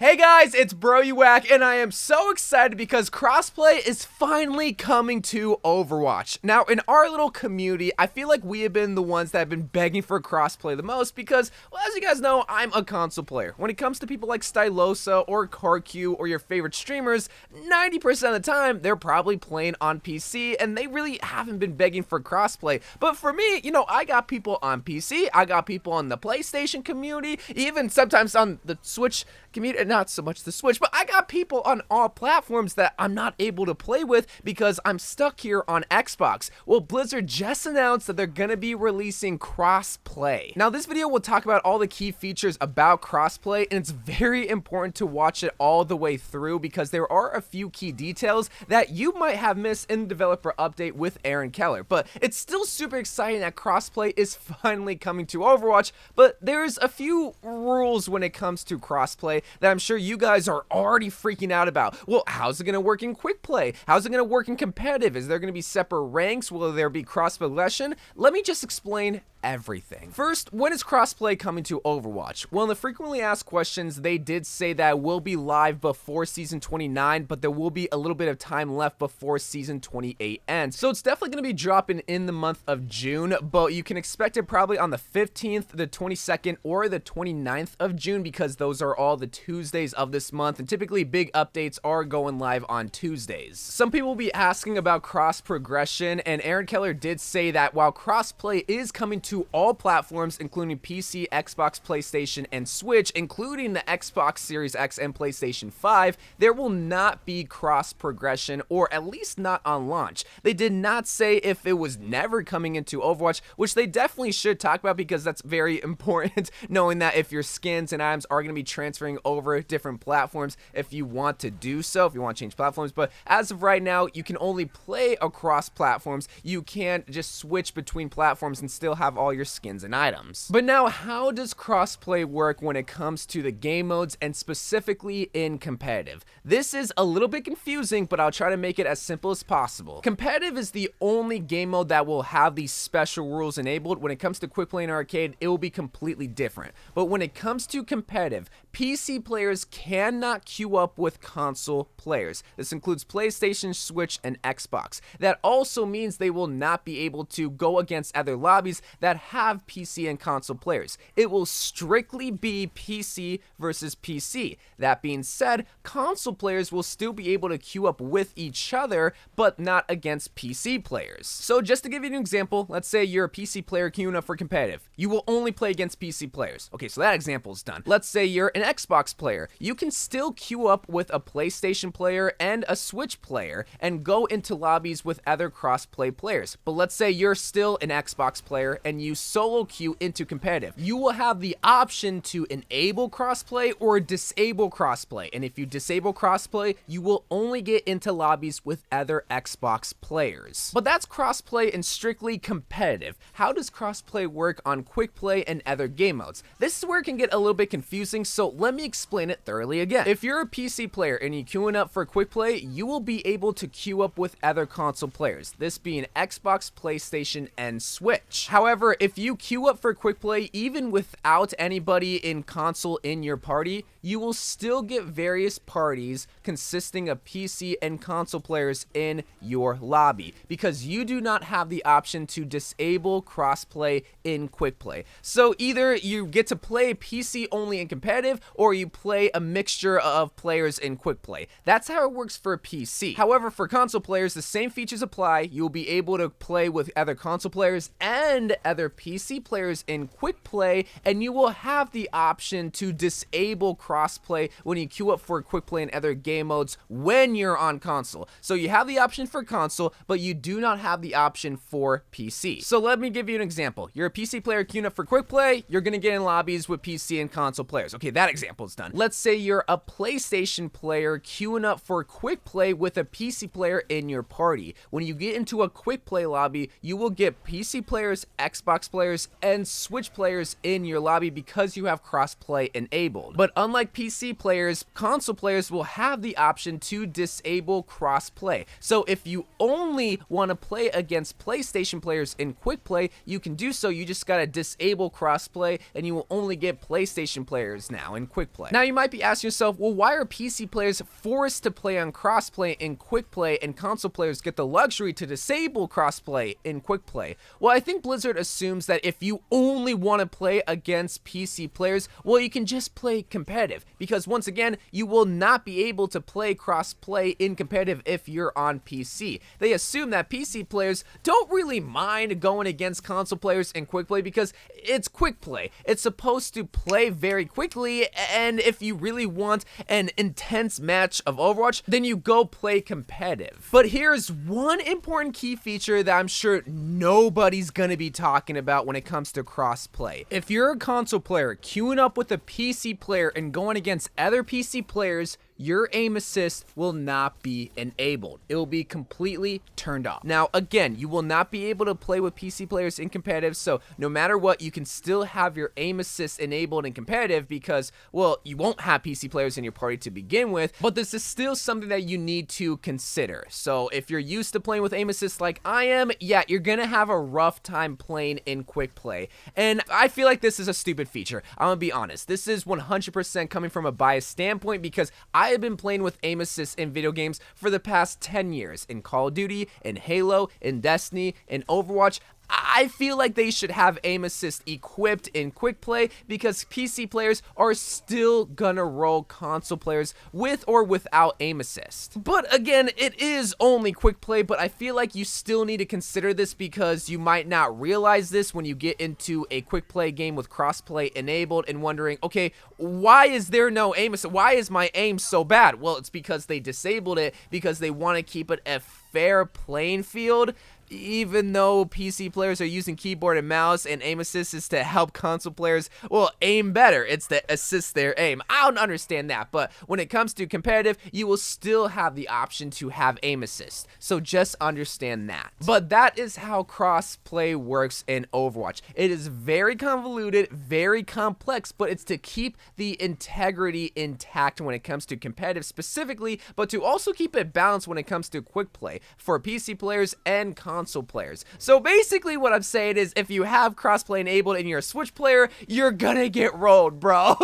Hey guys, it's Bro You Whack, and I am so excited because crossplay is finally coming to Overwatch. Now, in our little community, I feel like we have been the ones that have been begging for crossplay the most because, well, as you guys know, I'm a console player. When it comes to people like Stylosa or CarQ or your favorite streamers, 90% of the time, they're probably playing on PC, and they really haven't been begging for crossplay. But for me, you know, I got people on PC, I got people on the PlayStation community, even sometimes on the Switch community, not so much the Switch, but I got people on all platforms that I'm not able to play with because I'm stuck here on Xbox. Well, Blizzard just announced that they're gonna be releasing crossplay. Now, this video will talk about all the key features about crossplay, and it's very important to watch it all the way through because there are a few key details that you might have missed in the developer update with Aaron Keller. But it's still super exciting that crossplay is finally coming to Overwatch, but there's a few rules when it comes to crossplay that I'm sure you guys are already freaking out about. Well, how's it going to work in quick play? How's it going to work in competitive? Is there going to be separate ranks? Will there be cross progression? Let me just explain everything. First, when is crossplay coming to Overwatch? Well, in the frequently asked questions, they did say that it will be live before Season 29, but there will be a little bit of time left before Season 28 ends. So it's definitely going to be dropping in the month of June, but you can expect it probably on the 15th, the 22nd, or the 29th of June because those are all the Tuesdays of this month, and typically big updates are going live on Tuesdays. Some people will be asking about cross progression, and Aaron Keller did say that while crossplay is coming to all platforms, including PC, Xbox, PlayStation, and Switch, including the Xbox Series X and PlayStation 5, there will not be cross progression, or at least not on launch. They did not say if it was never coming into Overwatch, which they definitely should talk about because that's very important, knowing that if your skins and items are going to be transferring over different platforms, if you want to do so, if you want to change platforms. But as of right now, you can only play across platforms. You can't just switch between platforms and still have all your skins and items. But now, how does crossplay work when it comes to the game modes and specifically in competitive? This is a little bit confusing, but I'll try to make it as simple as possible. Competitive is the only game mode that will have these special rules enabled. When it comes to quick play and arcade, it will be completely different. But when it comes to competitive, PC players cannot queue up with console players. This includes PlayStation, Switch, and Xbox. That also means they will not be able to go against other lobbies that have PC and console players. It will strictly be PC versus PC. That being said, console players will still be able to queue up with each other, but not against PC players. So just to give you an example, let's say you're a PC player queuing up for competitive. You will only play against PC players. Okay, so that example is done. Let's say you're an Xbox player. You can still queue up with a PlayStation player and a Switch player and go into lobbies with other cross-play players. But let's say you're still an Xbox player and you solo queue into competitive. You will have the option to enable crossplay or disable crossplay. And if you disable crossplay, you will only get into lobbies with other Xbox players. But that's crossplay and strictly competitive. How does crossplay work on quick play and other game modes? This is where it can get a little bit confusing, so let me explain it thoroughly again. If you're a PC player and you're queuing up for quick play, you will be able to queue up with other console players, this being Xbox, PlayStation, and Switch. However, if you queue up for quick play even without anybody in console in your party, you will still get various parties consisting of PC and console players in your lobby because you do not have the option to disable crossplay in quick play. So either you get to play PC only in competitive or you play a mixture of players in quick play. That's how it works for PC. However, for console players, the same features apply. You'll be able to play with other console players and other PC players in quick play, and you will have the option to disable crossplay when you queue up for quick play and other game modes when you're on console. So you have the option for console, but you do not have the option for PC. So let me give you an example. You're a PC player queuing up for quick play, you're gonna get in lobbies with PC and console players. Okay, that example is done. Let's say you're a PlayStation player queuing up for quick play with a PC player in your party. When you get into a quick play lobby, you will get PC players, Xbox players, and Switch players in your lobby because you have crossplay enabled. But unlike PC players, console players will have the option to disable crossplay. So if you only want to play against PlayStation players in quick play, you can do so. You just gotta disable crossplay, and you will only get PlayStation players now in quick play. Now you might be asking yourself, well, why are PC players forced to play on crossplay in quick play and console players get the luxury to disable crossplay in quick play? Well, I think Blizzard assumes that if you only want to play against PC players, well, you can just play competitive, because once again, you will not be able to play crossplay in competitive if you're on PC. They assume that PC players don't really mind going against console players in quick play because it's quick play. It's supposed to play very quickly, and if you really want an intense match of Overwatch, then you go play competitive. But here's one important key feature that I'm sure nobody's gonna be talking about when it comes to crossplay. If you're a console player queuing up with a PC player and going against other PC players, your aim assist will not be enabled. It will be completely turned off. Now, again, you will not be able to play with PC players in competitive, so no matter what, you can still have your aim assist enabled in competitive because, well, you won't have PC players in your party to begin with, but this is still something that you need to consider. So if you're used to playing with aim assist like I am, yeah, you're gonna have a rough time playing in quick play. And I feel like this is a stupid feature. I'm gonna be honest. This is 100% coming from a biased standpoint because I have been playing with aim assist in video games for the past 10 years. In Call of Duty, in Halo, in Destiny, in Overwatch. I feel like they should have aim assist equipped in quick play because PC players are still gonna roll console players with or without aim assist. But again, it is only quick play, but I feel like you still need to consider this because you might not realize this when you get into a quick play game with crossplay enabled and wondering, okay, why is there no aim assist? Why is my aim so bad? Well, it's because they disabled it because they want to keep it a fair playing field. Even though PC players are using keyboard and mouse and aim assist is to help console players, well, aim better. It's to assist their aim. I don't understand that, but when it comes to competitive, you will still have the option to have aim assist. So just understand that. But that is how cross-play works in Overwatch. It is very convoluted, very complex, but it's to keep the integrity intact when it comes to competitive specifically, but to also keep it balanced when it comes to quick play for PC players and console players. So basically what I'm saying is if you have crossplay enabled and you're a Switch player, you're gonna get rolled, bro.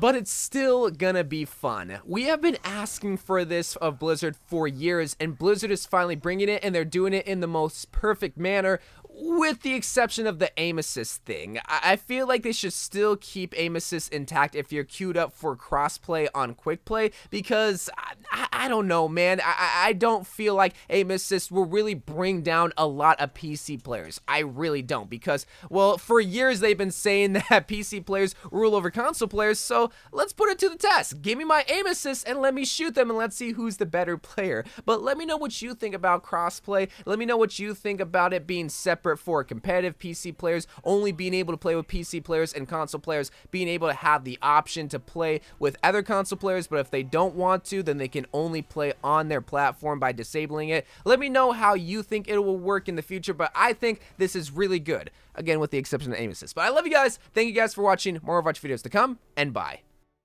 But it's still gonna be fun. We have been asking for this of Blizzard for years, and Blizzard is finally bringing it, and they're doing it in the most perfect manner, with the exception of the aim assist thing. I feel like they should still keep aim assist intact if you're queued up for crossplay on quick play, because I don't know, man. I don't feel like aim assist will really bring down a lot of PC players. I really don't, because, well, for years they've been saying that PC players rule over console players, so let's put it to the test. Give me my aim assist and let me shoot them and let's see who's the better player. But let me know what you think about crossplay. Let me know what you think about it being separate for competitive PC players, only being able to play with PC players, and console players being able to have the option to play with other console players, but if they don't want to, then they can only play on their platform by disabling it. Let me know how you think it will work in the future, but I think this is really good. Again, with the exception of aim assist. But I love you guys. Thank you guys for watching. More Overwatch videos to come, and bye.